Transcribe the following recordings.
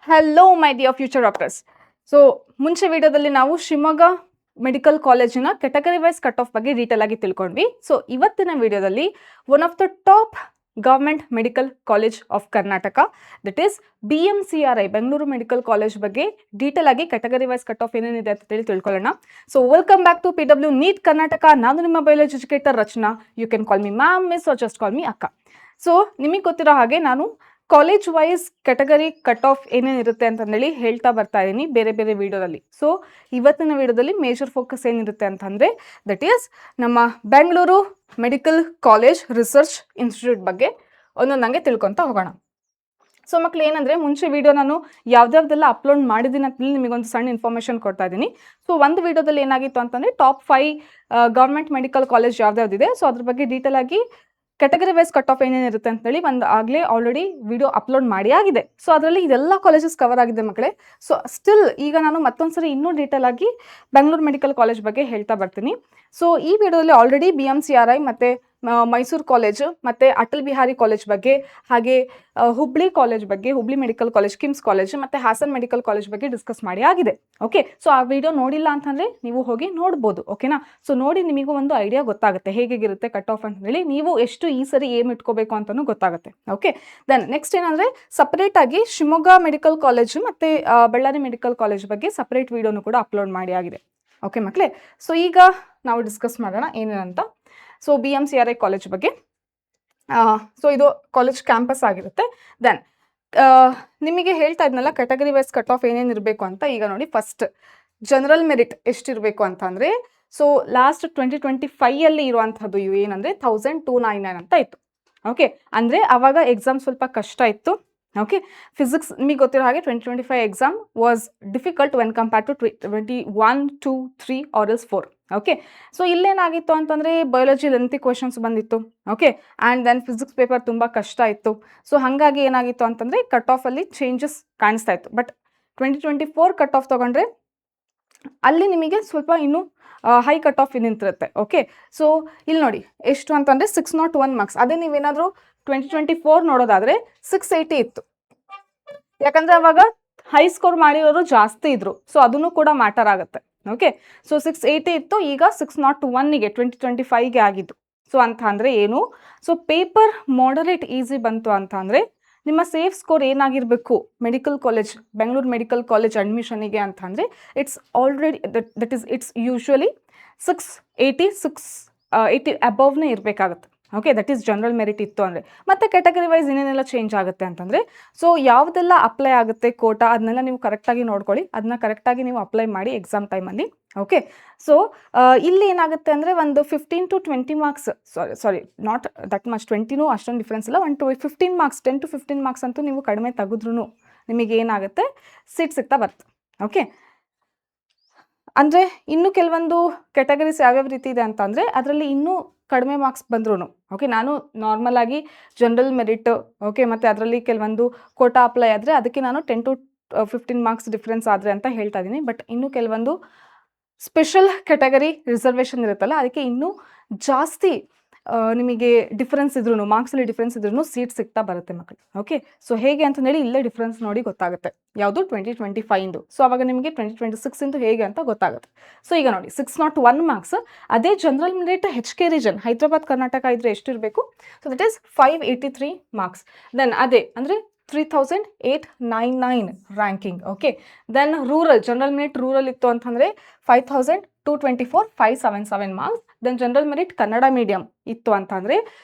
Hello my dear future doctors. So ಮುಂಚೆ ವಿಡಿಯೋದಲ್ಲಿ ನಾವು ಶಿವಮೊಗ್ಗ ಮೆಡಿಕಲ್ ಕಾಲೇಜಿನ ಕೆಟಗರಿ ವೈಸ್ ಕಟ್ ಆಫ್ ಬಗ್ಗೆ ಡೀಟೇಲ್ ಆಗಿ ತಿಳ್ಕೊಂಡ್ವಿ. ಸೊ ಇವತ್ತಿನ ವಿಡಿಯೋದಲ್ಲಿ one of the top government medical college of Karnataka, that is BMCRI Bengaluru medical college ಬಗ್ಗೆ ಡೀಟೇಲ್ ಆಗಿ ಕೆಟಗರಿ ವೈಸ್ ಕಟ್ ಆಫ್ ಏನೇನಿದೆ ಅಂತ ಹೇಳಿ ತಿಳ್ಕೊಳ್ಳೋಣ. So welcome back to PW NEET Karnataka. ನಾನು ನಿಮ್ಮ biology educator Rachana. You can call me ma'am, miss or just ಕಾಲ್ ಮಿ ಅಕ್ಕ. So ನಿಮಗೆ ಗೊತ್ತಿರೋ ಹಾಗೆ ನಾನು college wise category cut off ಏನೇನಿರುತ್ತೆ ಅಂತಂದೇಳಿ ಹೇಳ್ತಾ ಬರ್ತಾ ಇದ್ದೀನಿ ಬೇರೆ ಬೇರೆ ವಿಡಿಯೋದಲ್ಲಿ. ಸೊ ಇವತ್ತಿನ ವಿಡಿಯೋದಲ್ಲಿ ಮೇಜರ್ ಫೋಕಸ್ ಏನಿರುತ್ತೆ ಅಂತಂದರೆ ದಟ್ ಈಸ್ ನಮ್ಮ Bengaluru medical college research institute ಬಗ್ಗೆ ಒಂದೊಂದಂಗೆ ತಿಳ್ಕೊತಾ ಹೋಗೋಣ. ಸೊ ಮಕ್ಳು ಏನಂದರೆ ಮುಂಚೆ ವಿಡಿಯೋ ನಾನು ಯಾವ್ದಾವ್ದೆಲ್ಲ ಅಪ್ಲೋಡ್ ಮಾಡಿದ್ದೀನಿ ಅಂತೇಳಿ ನಿಮಗೊಂದು ಸಣ್ಣ ಇನ್ಫಾರ್ಮೇಷನ್ ಕೊಡ್ತಾ ಇದ್ದೀನಿ. ಸೊ ಒಂದು ವಿಡಿಯೋದಲ್ಲಿ ಏನಾಗಿತ್ತು ಅಂತಂದರೆ ಟಾಪ್ 5 ಗೌರ್ಮೆಂಟ್ ಮೆಡಿಕಲ್ ಕಾಲೇಜ್ ಯಾವ್ದಾವ್ದಿದೆ, ಸೊ ಅದ್ರ ಬಗ್ಗೆ ಡೀಟೇಲ್ ಆಗಿ ಕೆಟಗರಿ ವೈಸ್ ಕಟ್ ಆಫ್ ಏನೇನಿರುತ್ತೆ ಅಂತೇಳಿ ಒಂದು ಆಗಲೇ ಆಲ್ರೆಡಿ ವಿಡಿಯೋ ಅಪ್ಲೋಡ್ ಮಾಡಿ ಆಗಿದೆ. ಸೊ ಅದರಲ್ಲಿ ಇದೆಲ್ಲ ಕಾಲೇಜಸ್ ಕವರ್ ಆಗಿದೆ ಮಕ್ಕಳೇ. ಸೊ ಸ್ಟಿಲ್ ಈಗ ನಾನು ಮತ್ತೊಂದ್ಸರಿ ಇನ್ನೂ ಡೀಟೇಲ್ ಆಗಿ ಬೆಂಗಳೂರು ಮೆಡಿಕಲ್ ಕಾಲೇಜ್ ಬಗ್ಗೆ ಹೇಳ್ತಾ ಬರ್ತೀನಿ. ಸೊ ಈ ವಿಡಿಯೋದಲ್ಲಿ ಆಲ್ರೆಡಿ BMCRI ಮತ್ತು ಮೈಸೂರು ಕಾಲೇಜು ಮತ್ತು ಅಟಲ್ ಬಿಹಾರಿ ಕಾಲೇಜ್ ಬಗ್ಗೆ, ಹಾಗೆ ಹುಬ್ಳಿ ಕಾಲೇಜ್ ಬಗ್ಗೆ, Hubli medical college, KIMS college ಮತ್ತು ಹಾಸನ್ ಮೆಡಿಕಲ್ ಕಾಲೇಜ್ ಬಗ್ಗೆ ಡಿಸ್ಕಸ್ ಮಾಡಿ ಆಗಿದೆ. ಓಕೆ, ಸೊ ಆ ವಿಡಿಯೋ ನೋಡಿಲ್ಲ ಅಂತಂದರೆ ನೀವು ಹೋಗಿ ನೋಡ್ಬೋದು. ಓಕೆನಾ? ಸೊ ನೋಡಿ ನಿಮಗೂ ಒಂದು ಐಡಿಯಾ ಗೊತ್ತಾಗುತ್ತೆ ಹೇಗಿರುತ್ತೆ ಕಟ್ ಆಫ್ ಅಂತ ಹೇಳಿ, ನೀವು ಎಷ್ಟು ಈ ಸರಿ ಏಮ್ ಇಟ್ಕೋಬೇಕು ಅಂತಲೂ ಗೊತ್ತಾಗುತ್ತೆ. ಓಕೆ, ದೆನ್ ನೆಕ್ಸ್ಟ್ ಏನಂದರೆ ಸಪ್ರೇಟಾಗಿ ಶಿವಮೊಗ್ಗ ಮೆಡಿಕಲ್ ಕಾಲೇಜು ಮತ್ತು ಬಳ್ಳಾರಿ ಮೆಡಿಕಲ್ ಕಾಲೇಜ್ ಬಗ್ಗೆ ಸಪ್ರೇಟ್ ವಿಡಿಯೋನು ಕೂಡ ಅಪ್ಲೋಡ್ ಮಾಡಿ ಆಗಿದೆ. ಓಕೆ ಮಕ್ಕಳೇ, ಸೊ ಈಗ ನಾವು ಡಿಸ್ಕಸ್ ಮಾಡೋಣ ಏನೇನಂತ. ಸೊ BMCRI ಕಾಲೇಜ್ ಬಗ್ಗೆ, ಸೊ ಇದು ಕಾಲೇಜ್ ಕ್ಯಾಂಪಸ್ ಆಗಿರುತ್ತೆ. ದೆನ್ ನಿಮಗೆ ಹೇಳ್ತಾ ಇದ್ನಲ್ಲ ಕೆಟಗರಿ ವೈಸ್ ಕಟ್ ಆಫ್ ಏನೇನಿರಬೇಕು ಅಂತ. ಈಗ ನೋಡಿ, ಫಸ್ಟ್ ಜನರಲ್ ಮೆರಿಟ್ ಎಷ್ಟಿರಬೇಕು ಅಂತ ಅಂದರೆ, ಸೊ ಲಾಸ್ಟ್ 2025 ಇರುವಂಥದ್ದು ಇವು ಏನಂದರೆ 1299 ಅಂತ ಇತ್ತು. ಓಕೆ, ಅಂದರೆ ಆವಾಗ ಎಕ್ಸಾಮ್ ಸ್ವಲ್ಪ ಕಷ್ಟ ಇತ್ತು. ಓಕೆ, ಫಿಸಿಕ್ಸ್ ನಿಮಗೆ ಗೊತ್ತಿರೋ ಹಾಗೆ 2025 exam was difficult when compare to 21, 2, 3 or else 4. Okay, so ಇಲ್ಲೇನಾಗಿತ್ತು ಅಂತಂದರೆ ಬಯಾಲಜಿ ಲೆಂತಿ ಕ್ವಶನ್ಸ್ ಬಂದಿತ್ತು. Okay, and then physics paper ತುಂಬ ಕಷ್ಟ ಇತ್ತು. ಸೊ ಹಾಗಾಗಿ ಏನಾಗಿತ್ತು ಅಂತಂದರೆ ಕಟ್ ಆಫಲ್ಲಿ ಚೇಂಜಸ್ ಕಾಣಿಸ್ತಾ ಇತ್ತು. ಬಟ್ 2024 ಕಟ್ ಆಫ್ ತೊಗೊಂಡ್ರೆ ಅಲ್ಲಿ ನಿಮಗೆ ಸ್ವಲ್ಪ ಇನ್ನೂ ಹೈ ಕಟ್ ಆಫ್ ನಿಂತಿರುತ್ತೆ. ಓಕೆ, ಸೊ ಇಲ್ಲಿ ನೋಡಿ ಎಷ್ಟು ಅಂತಂದರೆ 601 ಮಾರ್ಕ್ಸ್. ಅದೇ ನೀವೇನಾದರೂ 2024 ನೋಡೋದಾದರೆ 680 ಇತ್ತು. ಯಾಕಂದರೆ ಅವಾಗ ಹೈ ಸ್ಕೋರ್ ಮಾಡಿರೋರು ಜಾಸ್ತಿ ಇದ್ರು. ಸೊ ಅದನ್ನು ಕೂಡ ಮ್ಯಾಟರ್ ಆಗುತ್ತೆ. ಓಕೆ, ಸೊ 680 ಇತ್ತು, ಈಗ 601ಗೆ 2025ಗೆ ಆಗಿದ್ದು. ಸೊ ಅಂತ ಅಂದರೆ ಏನು, ಸೊ ಪೇಪರ್ ಮಾಡರೇಟ್ ಈಸಿ ಬಂತು ಅಂತ ಅಂದರೆ ನಿಮ್ಮ ಸೇಫ್ ಸ್ಕೋರ್ ಏನಾಗಿರಬೇಕು medical college, Bengaluru medical college ಅಡ್ಮಿಷನಿಗೆ ಅಂತ ಅಂದರೆ it's already that is it's usually 680 ಅಬವ್ನೇ ಇರಬೇಕಾಗುತ್ತೆ. Okay, that is general merit ಇತ್ತು ಅಂದರೆ. ಮತ್ತು ಕೆಟಗರಿ ವೈಸ್ ಏನೇನೆಲ್ಲ ಚೇಂಜ್ ಆಗುತ್ತೆ ಅಂತಂದರೆ, ಸೊ ಯಾವುದೆಲ್ಲ ಅಪ್ಲೈ ಆಗುತ್ತೆ ಕೋಟಾ ಅದನ್ನೆಲ್ಲ ನೀವು ಕರೆಕ್ಟಾಗಿ ನೋಡ್ಕೊಳ್ಳಿ. ಅದನ್ನ ಕರೆಕ್ಟಾಗಿ ನೀವು ಅಪ್ಲೈ ಮಾಡಿ ಎಕ್ಸಾಮ್ ಟೈಮಲ್ಲಿ. ಓಕೆ, ಸೊ ಇಲ್ಲಿ ಏನಾಗುತ್ತೆ ಅಂದರೆ ಒಂದು 15 to 20 marks, sorry not that much, 20ನೂ ಅಷ್ಟೊಂದು ಡಿಫ್ರೆನ್ಸ್ ಇಲ್ಲ, 1 to 15 ಮಾರ್ಕ್ಸ್, 10 to 15 ಮಾರ್ಕ್ಸ್ ಅಂತೂ ನೀವು ಕಡಿಮೆ ತೆಗೆದ್ರೂ ನಿಮಗೆ ಏನಾಗುತ್ತೆ ಸೀಟ್ ಸಿಗ್ತಾ ಬರುತ್ತೆ. ಓಕೆ, ಅಂದರೆ ಇನ್ನೂ ಕೆಲವೊಂದು ಕೆಟಗರೀಸ್ ಯಾವ್ಯಾವ ರೀತಿ ಇದೆ ಅಂತಂದರೆ ಅದರಲ್ಲಿ ಇನ್ನೂ ಕಡಿಮೆ ಮಾರ್ಕ್ಸ್ ಬಂದ್ರೂ, ಓಕೆ, ನಾನು ನಾರ್ಮಲ್ ಆಗಿ ಜನರಲ್ ಮೆರಿಟ್, ಓಕೆ, ಮತ್ತು ಅದರಲ್ಲಿ ಕೆಲವೊಂದು ಕೋಟಾ ಅಪ್ಲೈ ಆದರೆ ಅದಕ್ಕೆ ನಾನು 10 to 15 ಮಾರ್ಕ್ಸ್ ಡಿಫ್ರೆನ್ಸ್ ಆದರೆ ಅಂತ ಹೇಳ್ತಾ ಇದ್ದೀನಿ. ಬಟ್ ಇನ್ನೂ ಕೆಲವೊಂದು ಸ್ಪೆಷಲ್ ಕೆಟಗರಿ ರಿಸರ್ವೇಷನ್ ಇರುತ್ತಲ್ಲ, ಅದಕ್ಕೆ ಇನ್ನೂ ಜಾಸ್ತಿ ನಿಮಗೆ ಡಿಫ್ರೆನ್ಸ್ ಇದ್ರೂ, ಮಾರ್ಕ್ಸಲ್ಲಿ ಡಿಫ್ರೆನ್ಸ್ ಇದ್ರೂ ಸೀಟ್ ಸಿಗ್ತಾ ಬರುತ್ತೆ ಮಕ್ಕಳು. ಓಕೆ, ಸೊ ಹೇಗೆ ಅಂತಂದೇಳಿ ಇಲ್ಲೇ ಡಿಫ್ರೆನ್ಸ್ ನೋಡಿ ಗೊತ್ತಾಗುತ್ತೆ ಯಾವುದು 2025. ಸೊ ಅವಾಗ ನಿಮಗೆ 2026 ಹೇಗೆ ಅಂತ ಗೊತ್ತಾಗುತ್ತೆ. ಸೊ ಈಗ ನೋಡಿ 601 ಮಾರ್ಕ್ಸ್. ಅದೇ general merit HK region Hyderabad Karnataka ಇದ್ದರೆ ಎಷ್ಟಿರಬೇಕು, so that is 583 marks. Then ಅದೇ ಅಂದರೆ 3899 ranking. Okay, then rural general merit rural ಇತ್ತು ಅಂತಂದರೆ 5224, 577 marks. Then general merit Kannada medium ಇತ್ತು ಅಂತಂದರೆ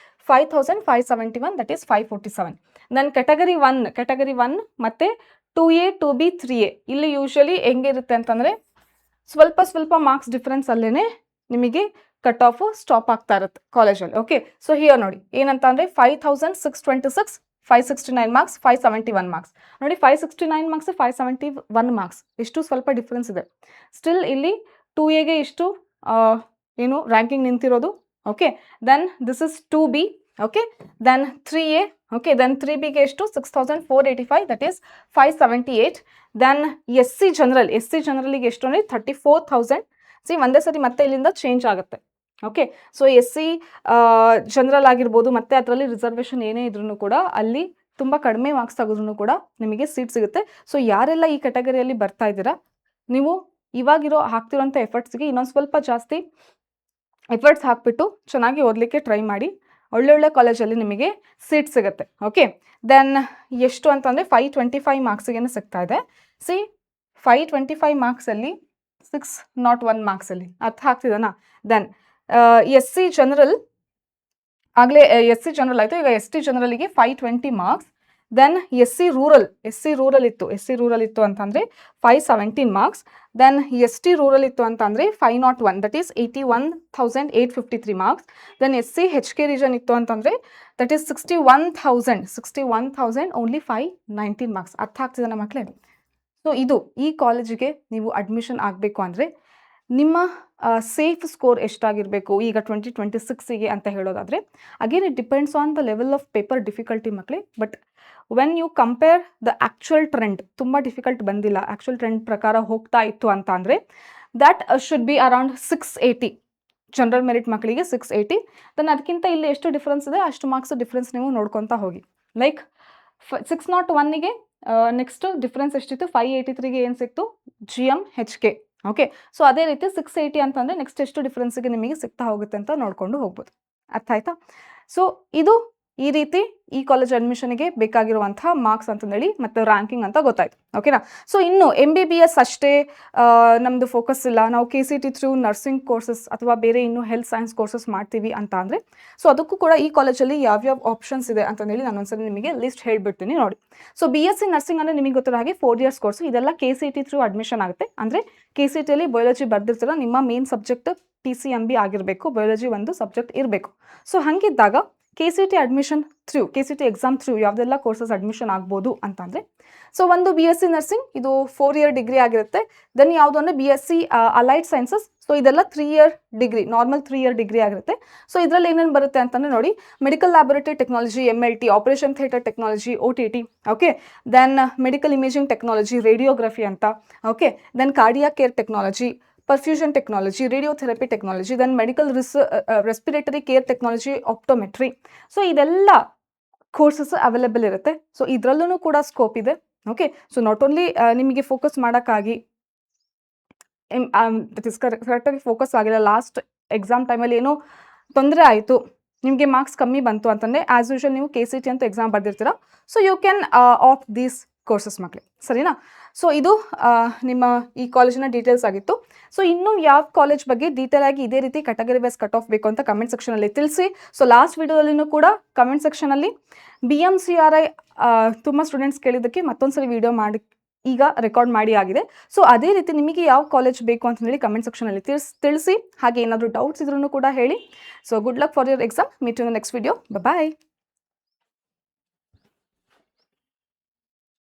5571, that is 547. Then category one ಮತ್ತು 2A 2B 3A ಇಲ್ಲಿ ಯೂಶ್ವಲಿ ಹೆಂಗಿರುತ್ತೆ ಅಂತಂದರೆ ಸ್ವಲ್ಪ ಮಾರ್ಕ್ಸ್ ಡಿಫ್ರೆನ್ಸ್ ಅಲ್ಲೇ ನಿಮಗೆ ಕಟ್ ಆಫು ಸ್ಟಾಪ್ ಆಗ್ತಾ ಇರುತ್ತೆ ಕಾಲೇಜಲ್ಲಿ. ಓಕೆ, ಸೊ ಹಿಯರ್ ನೋಡಿ ಏನಂತ ಅಂದರೆ 5626, 569 ಮಾರ್ಕ್ಸ್, 571 ಮಾರ್ಕ್ಸ್. ನೋಡಿ 569 ಮಾರ್ಕ್ಸ್, 571 ಮಾರ್ಕ್ಸ್, ಇಷ್ಟು ಸ್ವಲ್ಪ ಡಿಫ್ರೆನ್ಸ್ ಇದೆ. ಸ್ಟಿಲ್ ಇಲ್ಲಿ 2Aಗೆ ಇಷ್ಟು ಏನು ರ್ಯಾಂಕಿಂಗ್ ನಿಂತಿರೋದು. Okay, then this is 2B. Okay, then 3A. Okay, then 3Bಗೆ ಎಷ್ಟು 6485, ದಟ್ ಈಸ್ 578. ದೆನ್ SC ಜನರಲಿಗೆ ಎಷ್ಟು ಅಂದರೆ 34,000. ಸಿ ಒಂದೇ ಸರಿ ಮತ್ತೆ ಇಲ್ಲಿಂದ ಚೇಂಜ್ ಆಗುತ್ತೆ. ಓಕೆ, ಸೊ SC ಜನರಲ್ ಆಗಿರ್ಬೋದು ಮತ್ತು ಅದರಲ್ಲಿ ರಿಸರ್ವೇಷನ್ ಏನೇ ಇದ್ರೂ ಕೂಡ ಅಲ್ಲಿ ತುಂಬ ಕಡಿಮೆ ಮಾರ್ಕ್ಸ್ ತೆಗೆದ್ರೂ ಕೂಡ ನಿಮಗೆ ಸೀಟ್ ಸಿಗುತ್ತೆ. ಸೊ ಯಾರೆಲ್ಲ ಈ ಕ್ಯಾಟಗರಿಯಲ್ಲಿ ಬರ್ತಾ ಇದ್ದೀರಾ, ನೀವು ಇವಾಗಿರೋ ಹಾಕ್ತಿರೋಂಥ ಎಫರ್ಟ್ಸ್ಗೆ ಇನ್ನೊಂದು ಸ್ವಲ್ಪ ಜಾಸ್ತಿ ಎಫರ್ಟ್ಸ್ ಹಾಕಿಬಿಟ್ಟು ಚೆನ್ನಾಗಿ ಓದಲಿಕ್ಕೆ ಟ್ರೈ ಮಾಡಿ. ಒಳ್ಳೊಳ್ಳೆ ಕಾಲೇಜಲ್ಲಿ ನಿಮಗೆ ಸೀಟ್ ಸಿಗುತ್ತೆ. ಓಕೆ, ದೆನ್ ಎಷ್ಟು ಅಂತಂದರೆ 525 ಮಾರ್ಕ್ಸಿಗೇನೆ ಸಿಗ್ತಾ ಇದೆ. ಸಿ 525 ಮಾರ್ಕ್ಸಲ್ಲಿ 601 ಮಾರ್ಕ್ಸಲ್ಲಿ ಅರ್ಥ ಆಗ್ತಿದ್ದಾನಾ? ದೆನ್ ಎಸ್ ಸಿ ಜನರಲ್ ಆಗಲೇ ಎಸ್ ಸಿ ಜನರಲ್ ಆಯಿತು. ಈಗ ಎಸ್ ಟಿ ಜನರಲಿಗೆ 520 marks. Then S C rural ಇತ್ತು ಅಂತಂದರೆ 517 marks. Then S T rural ಇತ್ತು ಅಂತಂದರೆ 501, that is 81,853 marks. Then S C H K region ಇತ್ತು ಅಂತಂದರೆ ದಟ್ ಈಸ್ 61,000 ಓನ್ಲಿ 519 ಮಾರ್ಕ್ಸ್. ಅರ್ಥ ಆಗ್ತಿದೆ ನಮ್ಮ ಮಕ್ಕಳೇ? ಸೊ ಇದು ಈ ಕಾಲೇಜಿಗೆ ನೀವು ಅಡ್ಮಿಷನ್ ಆಗಬೇಕು ಅಂದರೆ ನಿಮ್ಮ ಸೇಫ್ ಸ್ಕೋರ್ ಎಷ್ಟಾಗಿರಬೇಕು ಈಗ 2026ಗೆ ಅಂತ ಹೇಳೋದಾದರೆ, again it depends on the level of paper difficulty ಮಕ್ಕಳೇ. But when you compare the actual trend, ತುಂಬ ಡಿಫಿಕಲ್ಟ್ ಬಂದಿಲ್ಲ, ಆ್ಯಕ್ಚುಯಲ್ ಟ್ರೆಂಡ್ ಪ್ರಕಾರ ಹೋಗ್ತಾ ಇತ್ತು ಅಂತ ಅಂದರೆ that should be around 680. General merit ಮಕ್ಕಳಿಗೆ 680. ದೆನ್ ಅದಕ್ಕಿಂತ ಇಲ್ಲಿ ಎಷ್ಟು ಡಿಫ್ರೆನ್ಸ್ ಇದೆ ಅಷ್ಟು ಮಾರ್ಕ್ಸ್ ಡಿಫ್ರೆನ್ಸ್ ನೀವು ನೋಡ್ಕೊತಾ ಹೋಗಿ. ಲೈಕ್ 601ಗೆ ನೆಕ್ಸ್ಟ್ ಡಿಫ್ರೆನ್ಸ್ ಎಷ್ಟಿತ್ತು, 583ಗೆ ಏನು ಸಿಕ್ತು, GM HK. ಓಕೆ, ಸೊ ಅದೇ ರೀತಿ 680 ಅಂತಂದರೆ ನೆಕ್ಸ್ಟ್ ಎಷ್ಟು ಡಿಫ್ರೆನ್ಸಿಗೆ ನಿಮಗೆ ಸಿಗ್ತಾ ಹೋಗುತ್ತೆ ಅಂತ ನೋಡಿಕೊಂಡು ಹೋಗ್ಬೋದು. ಅರ್ಥ ಆಯ್ತಾ? ಸೊ ಇದು ಈ ರೀತಿ ಈ ಕಾಲೇಜ್ ಅಡ್ಮಿಷನ್ಗೆ ಬೇಕಾಗಿರುವಂಥ ಮಾರ್ಕ್ಸ್ ಅಂತಂದೇಳಿ ಮತ್ತು ರ್ಯಾಂಕಿಂಗ್ ಅಂತ ಗೊತ್ತಾಯ್ತು. ಓಕೆನಾ? ಸೊ ಇನ್ನು MBBS ಅಷ್ಟೇ ನಮ್ಮದು ಫೋಕಸ್ ಇಲ್ಲ, ನಾವು KCT ಥ್ರೂ ನರ್ಸಿಂಗ್ ಕೋರ್ಸಸ್ ಅಥವಾ ಬೇರೆ ಇನ್ನೂ ಹೆಲ್ತ್ ಸೈನ್ಸ್ ಕೋರ್ಸಸ್ ಮಾಡ್ತೀವಿ ಅಂತ ಅಂದರೆ, ಸೊ ಅದಕ್ಕೂ ಕೂಡ ಈ ಕಾಲೇಜಲ್ಲಿ ಯಾವ್ಯಾವ ಆಪ್ಷನ್ಸ್ ಇದೆ ಅಂತಂದೇಳಿ ನಾನು ಒಂದ್ಸರಿ ನಿಮಗೆ ಲಿಸ್ಟ್ ಹೇಳ್ಬಿಡ್ತೀನಿ ನೋಡಿ. ಸೊ BSc ನರ್ಸಿಂಗ್ ಅಂದರೆ ನಿಮಗೆ ಗೊತ್ತಿರೋ ಹಾಗೆ 4 ಇಯರ್ಸ್ ಕೋರ್ಸು. ಇದೆಲ್ಲ KCT ಥ್ರೂ ಅಡ್ಮಿಷನ್ ಆಗುತ್ತೆ. ಅಂದರೆ KCTಯಲ್ಲಿ ಬಯಾಲಜಿ ಬರ್ದಿರ್ತೀರ, ನಿಮ್ಮ ಮೇನ್ ಸಬ್ಜೆಕ್ಟ್ PCMB ಆಗಿರಬೇಕು, ಬಯಾಲಜಿ ಒಂದು ಸಬ್ಜೆಕ್ಟ್ ಇರಬೇಕು. ಸೊ ಹಾಗಿದ್ದಾಗ KCT admission through, KCT exam through ಯಾವುದೆಲ್ಲ ಕೋರ್ಸಸ್ ಅಡ್ಮಿಷನ್ ಆಗ್ಬೋದು ಅಂತಂದರೆ, ಸೊ ಒಂದು BSc ನರ್ಸಿಂಗ್ ಇದು 4 ಇಯರ್ ಡಿಗ್ರಿ ಆಗಿರುತ್ತೆ. ದೆನ್ ಯಾವುದು ಅಂದರೆ BSc ಅಲೈಡ್ ಸೈನ್ಸಸ್. ಸೊ ಇದೆಲ್ಲ 3 year degree, normal 3 year degree ಆಗಿರುತ್ತೆ. ಸೊ ಇದರಲ್ಲಿ ಏನೇನು ಬರುತ್ತೆ ಅಂತಂದರೆ ನೋಡಿ, medical laboratory technology MLT, operation theatre technology OTT. Okay, then medical imaging technology, radiography ಅಂತ. Okay, then cardiac care technology, perfusion technology, radiotherapy technology, then medical respiratory care technology, optometry. So ಇದೆಲ್ಲ courses available ಇರುತ್ತೆ. So ಇದರಲ್ಲೂ ಕೂಡ scope ಇದೆ. Okay, so not only ನಿಮಗೆ focus ಮಾಡೋಕ್ಕಾಗಿ ಕರೆಕ್ಟಾಗಿ focus ಆಗಿಲ್ಲ, ಲಾಸ್ಟ್ ಎಕ್ಸಾಮ್ ಟೈಮಲ್ಲಿ ಏನೋ ತೊಂದರೆ ಆಯಿತು, ನಿಮಗೆ ಮಾರ್ಕ್ಸ್ ಕಮ್ಮಿ ಬಂತು ಅಂತಂದರೆ ಆ್ಯಸ್ ಯೂಶುವಲ್ ನೀವು KCT ಅಂತ ಎಕ್ಸಾಮ್ ಬರ್ದಿರ್ತೀರ. So you can of these courses ಮಕ್ಕಳೇ, ಸರಿನಾ? ಸೊ ಇದು ನಿಮ್ಮ ಈ ಕಾಲೇಜಿನ ಡೀಟೇಲ್ಸ್ ಆಗಿತ್ತು. ಸೊ ಇನ್ನೂ ಯಾವ ಕಾಲೇಜ್ ಬಗ್ಗೆ ಡೀಟೇಲ್ ಆಗಿ ಇದೇ ರೀತಿ ಕ್ಯಾಟಗರಿ ವೈಸ್ ಕಟ್ ಆಫ್ ಬೇಕು ಅಂತ ಕಮೆಂಟ್ ಸೆಕ್ಷನಲ್ಲಿ ತಿಳಿಸಿ. ಸೊ ಲಾಸ್ಟ್ ವಿಡಿಯೋದಲ್ಲಿನೂ ಕೂಡ ಕಮೆಂಟ್ ಸೆಕ್ಷನಲ್ಲಿ BMCRI ತುಂಬ ಸ್ಟೂಡೆಂಟ್ಸ್ ಕೇಳಿದ್ದಕ್ಕೆ ಮತ್ತೊಂದು ಸರಿ ವಿಡಿಯೋ ಮಾಡಿ ಈಗ ರೆಕಾರ್ಡ್ ಮಾಡಿ ಆಗಿದೆ. ಸೊ ಅದೇ ರೀತಿ ನಿಮಗೆ ಯಾವ ಕಾಲೇಜ್ ಬೇಕು ಅಂತ ಹೇಳಿ ಕಮೆಂಟ್ ಸೆಕ್ಷನಲ್ಲಿ ತಿಳಿಸಿ. ಹಾಗೆ ಏನಾದರೂ ಡೌಟ್ಸ್ ಇದ್ರೂ ಕೂಡ ಹೇಳಿ. So good luck for your exam. Meet you in the next video. Bye.